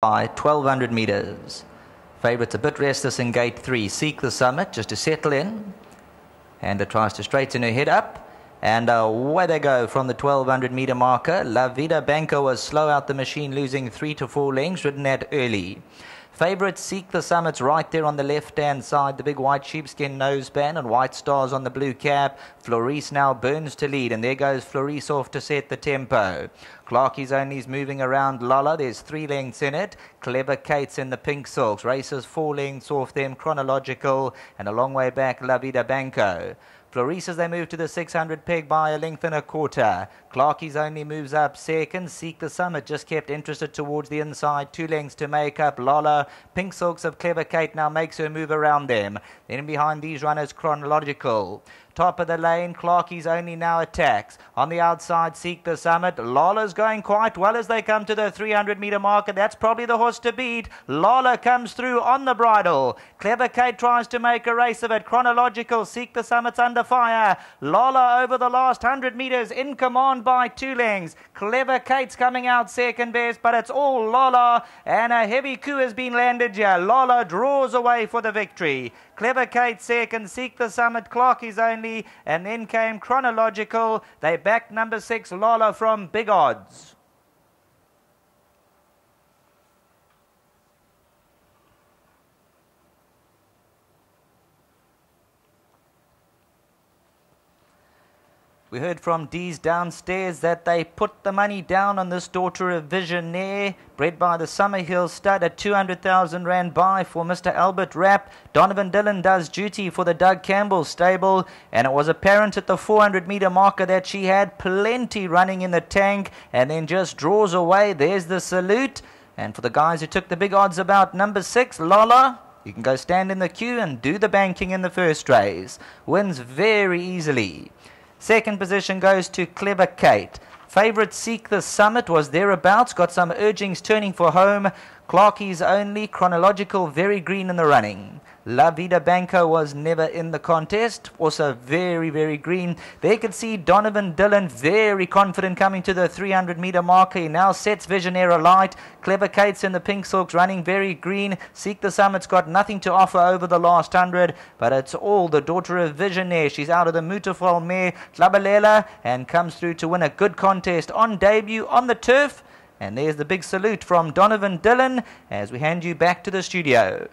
by 1200 meters. Favourites a bit restless in gate 3. Seek the Summit just to settle in. And it tries to straighten her head up. And away they go from the 1200 meter marker. La Vida Banco was slow out the machine, losing 3 to 4 lengths, ridden at early. Favourites Seek the Summit's right there on the left-hand side. The big white sheepskin noseband and white stars on the blue cap. Florice now burns to lead, and there goes Florice off to set the tempo. Clarkie's Only's moving around LALA. There's 3 lengths in it. Clever Kate's in the pink silks. Races 4 lengths off them. Chronological, and a long way back La Vida Banco. Florice as they move to the 600 peg by a length and a quarter. Clarkie's Only moves up second. Seek the Summit just kept interested towards the inside. 2 lengths to make up. LALA. Pink Silks of Clever Kate now makes her move around them. Then behind these runners, Chronological. Top of the lane, Clarkie's Only now attacks. On the outside, Seek the Summit. LALA's going quite well as they come to the 300 meter marker. That's probably the horse to beat. LALA comes through on the bridle. Clever Kate tries to make a race of it. Chronological, Seek the Summit's under fire. LALA over the last 100 meters in command by 2 lengths. Clever Kate's coming out second best, but it's all LALA, and a heavy coup has been landed here. LALA draws away for the victory. Clever Kate second, Seek the Summit, Clarkie's Only, and then came Chronological. They backed number 6, LALA, from big odds. We heard from Dee's downstairs that they put the money down on this Daughter of Visionaire, bred by the Summerhill stud at 200,000 Rand buy for Mr. Albert Rapp. Donovan Dillon does duty for the Doug Campbell stable, and it was apparent at the 400 meter marker that she had plenty running in the tank, and then just draws away. There's the salute. And for the guys who took the big odds about number 6, LALA, you can go stand in the queue and do the banking in the first race. Wins very easily. Second position goes to Clever Kate. Favourite Seek the Summit was thereabouts. Got some urgings turning for home. Clarkie's Only, Chronological, very green in the running. La Vida Banco was never in the contest. Also very, very green. There you can see Donovan Dillon very confident coming to the 300 meter marker. He now sets Visionaire alight. Clever Kate's in the pink silks running very green. Seek the Summit's got nothing to offer over the last 100, but it's all the Daughter of Visionaire. She's out of the Mutafal mare, LALA, and comes through to win a good contest on debut on the turf. And there's the big salute from Donovan Dillon as we hand you back to the studio.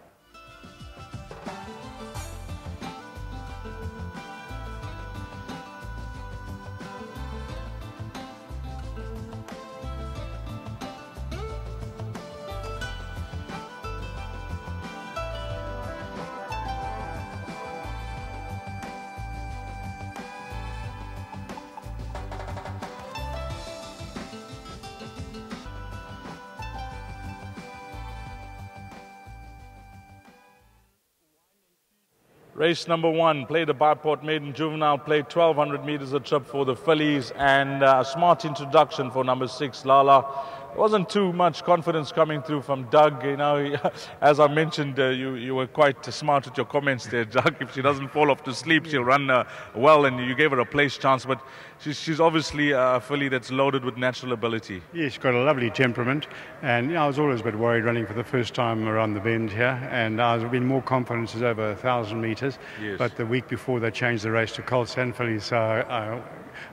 Race number 1, played a Byport Maiden Juvenile, played 1200 meters a trip for the fillies, and a smart introduction for number 6, LALA. There wasn't too much confidence coming through from Doug. You know, as I mentioned, you were quite smart with your comments there, Doug. If she doesn't fall off to sleep, she'll run well, and you gave her a place chance. But she's obviously a filly that's loaded with natural ability. Yeah, she's got a lovely temperament, and I was always a bit worried running for the first time around the bend here, and I've been more confident as over 1,000 meters. Yes. But the week before they changed the race to colts and fillies, so I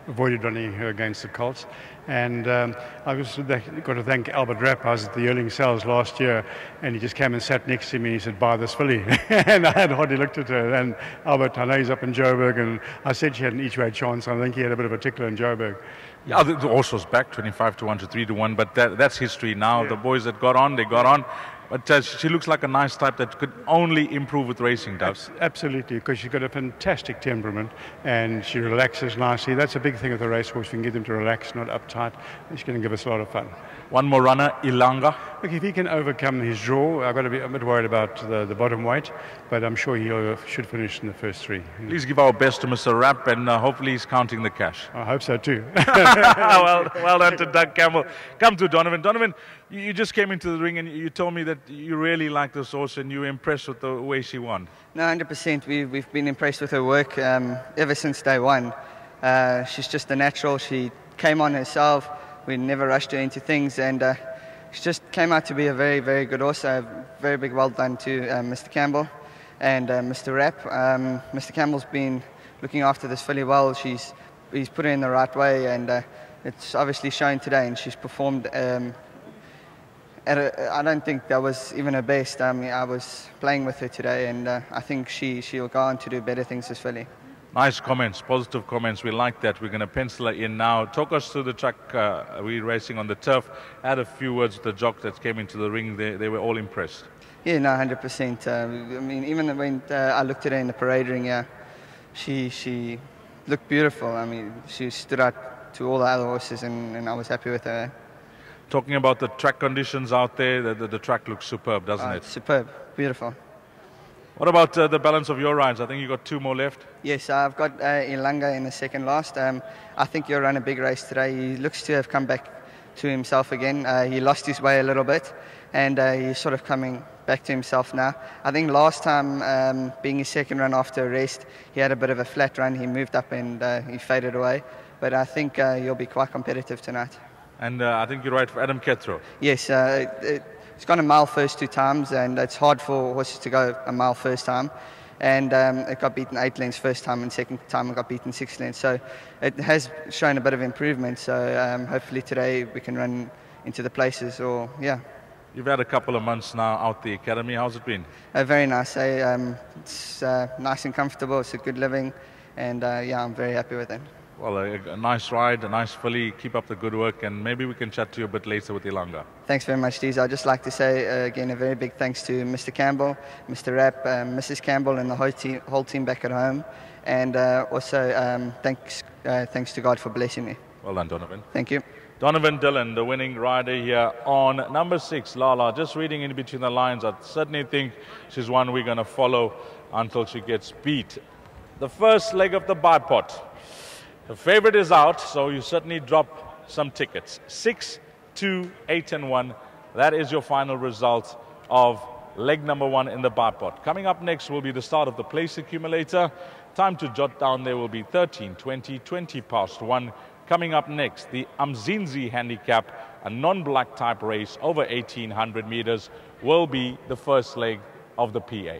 avoided running her against the colts. And I was got to thank Albert Rapp. I was at the Yearling Sales last year, and he just came and sat next to me and he said, "Buy this filly." And I had hardly looked at her. And Albert, I know he's up in Joburg, and I said she had an each-way chance. I think he had a bit of a tickler in Joburg. Yeah, the horse was back 25 to 1 to 3 to 1, but that's history now. Yeah. The boys that got on, they got on. But she looks like a nice type that could only improve with racing, Doug. Absolutely, because she's got a fantastic temperament and she relaxes nicely. That's a big thing with a racehorse. We can get them to relax, not uptight. She's going to give us a lot of fun. One more runner, Ilanga. Look, if he can overcome his draw, I've got to be a bit worried about the bottom weight, but I'm sure he should finish in the first 3. Please give our best to Mr. Rapp, and hopefully he's counting the cash. I hope so too. well done to Doug Campbell. Come to Donovan. Donovan, you just came into the ring and you told me that you really like this horse and you were impressed with the way she won. No, 100%. We've been impressed with her work ever since day one. She's just a natural. She came on herself. We never rushed her into things, and she just came out to be a very, very good horse. Very big well done to Mr. Campbell and Mr. Rapp. Mr. Campbell's been looking after this filly well. He's put her in the right way, and it's obviously shown today, and she's performed I don't think that was even her best. I was playing with her today, and I think she'll go on to do better things this filly. Nice comments, positive comments. We like that. We're going to pencil her in now. Talk us through the track. We're racing on the turf. Had a few words with the jock that came into the ring. They were all impressed. Yeah, no, 100%. I mean, even when I looked at her in the parade ring, she looked beautiful. I mean, she stood out to all the other horses, and I was happy with her. Talking about the track conditions out there, the track looks superb, doesn't it? Superb, beautiful. What about the balance of your rides? I think you got 2 more left. Yes, I've got Ilanga in the second last. I think he'll run a big race today. He looks to have come back to himself again. He lost his way a little bit, and he's sort of coming back to himself now. I think last time, being his second run after a rest, he had a bit of a flat run. He moved up and he faded away. But I think he'll be quite competitive tonight. And I think you're right for Adam Kethro. Yes, it's gone a mile first 2 times, and it's hard for horses to go a mile first time. And it got beaten 8 lengths first time, and second time it got beaten 6 lengths. So it has shown a bit of improvement. So hopefully today we can run into the places, or yeah. You've had a couple of months now out the academy. How's it been? Very nice. It's nice and comfortable. It's a good living, and yeah, I'm very happy with it. Well, a nice ride, a nice filly. Keep up the good work, and maybe we can chat to you a bit later with Ilanga. Thanks very much, Deez. I'd just like to say again a very big thanks to Mr. Campbell, Mr. Rapp, Mrs. Campbell, and the whole team back at home, and also thanks to God for blessing me. Well done, Donovan. Thank you. Donovan Dillon, the winning rider here on number 6, LALA. Just reading in between the lines, I certainly think she's one we're going to follow until she gets beat. The first leg of the bipod. The favorite is out, so you certainly drop some tickets. 6, 2, 8, and 1. That is your final result of leg number 1 in the bipod. Coming up next will be the start of the place accumulator. Time to jot down there will be 13, 20, 20 past 1. Coming up next, the Umzinzi handicap, a non-black type race over 1,800 meters, will be the first leg of the PA.